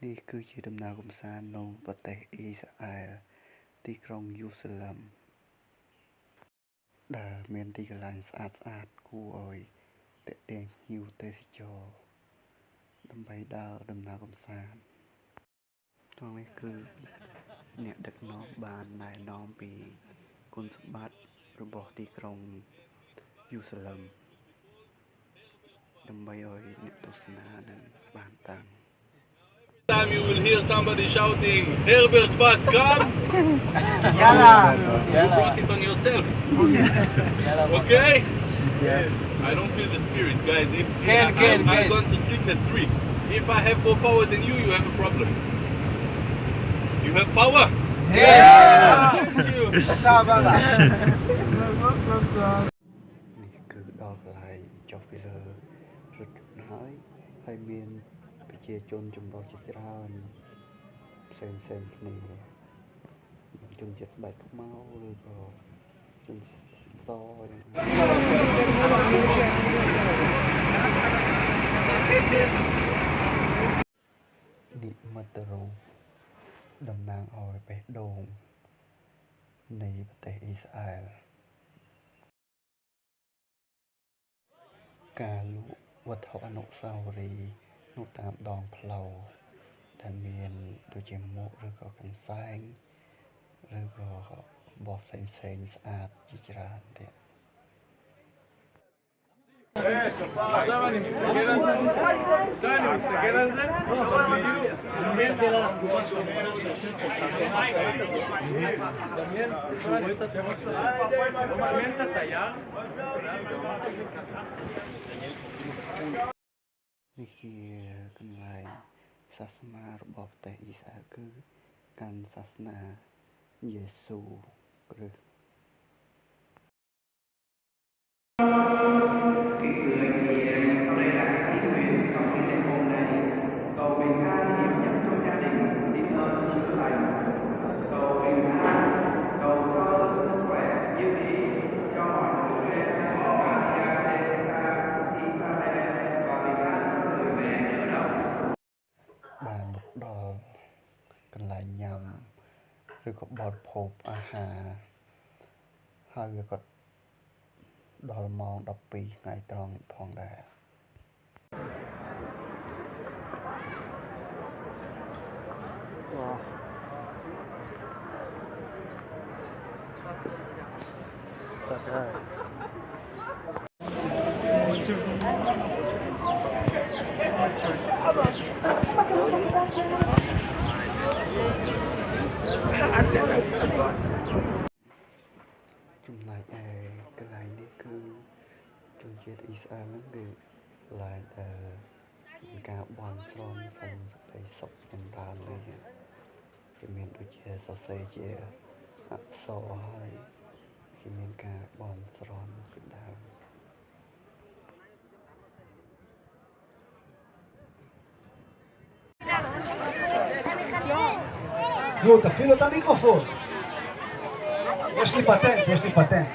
នេះគឺជាដំណើរកម្សាន្តនៅប្រទេសអ៊ីស្រាអែលទីក្រុងយូសាឡឹមដែលមានទីកន្លែងស្អាតគួរឲ្យទាក់ទាញភ្ញៀវទេសចរដើម្បីដើរដំណើរកម្សាន្តទាំងនេះគឺអ្នកដឹកនាំបានណែនាំពីគុណសម្បត្តិរបស់ទីក្រុងយូសាឡឹមដើម្បីឲ្យអ្នកទស្សនានឹងបានតាំង Time you will hear somebody shouting, Herbert Bass, come! Yalla! You brought it on yourself. Okay? Yes. I don't feel the spirit, guys. If I'm going to sleep at 3. If I have more power than you have a problem. You have power? Yeah! Thank you. នេះគឺដល់កន្លែងចុះពីលើរថយន្តហើយមានប្រជាជនចម្រុះជាច្រើនផ្សេងគ្នាជនជាតិស្បែកខ្មៅឬក៏ជនជាតិសយ៉ាងនិមិត្តរូបតំណាងឲ្យបេះដូងនៃប្រទេសអ៊ីស្រាអែលការលក់វត្ថុអនុស្សាវរីយ៍នៅតាមដងផ្លូវដែលមានដូចជាមួកឬក៏កន្សែងឬក៏បោះផ្សេងស្អាតជាច្រើនទៀតនេះជាកន្លែងសាសនារបស់ប្រទេសអ៊ីស្រាអែលគឺកាន់សាសនាយេស៊ូគ្រីស្ទបានមកដល់កន្លែងញ៉ាំឬក៏បរិភោគអាហារហើយវាក៏ដល់ម៉ោង12ថ្ងៃត្រង់នេះផងដែរតាហើយចំណែកឯកន្លែងនេះគឺជនជាតិអ៊ីស្រាអែលហ្នឹងគឺកន្លែងដែលមានការបន់ស្រន់សុំសេចក្តីសុខចម្រើននេះគេមានដូចជាសរសេរជាអក្សរហើយគេមានការបន់ស្រន់ជាដើមנו, תפעיל את המיקרופון. יש לי פטנט.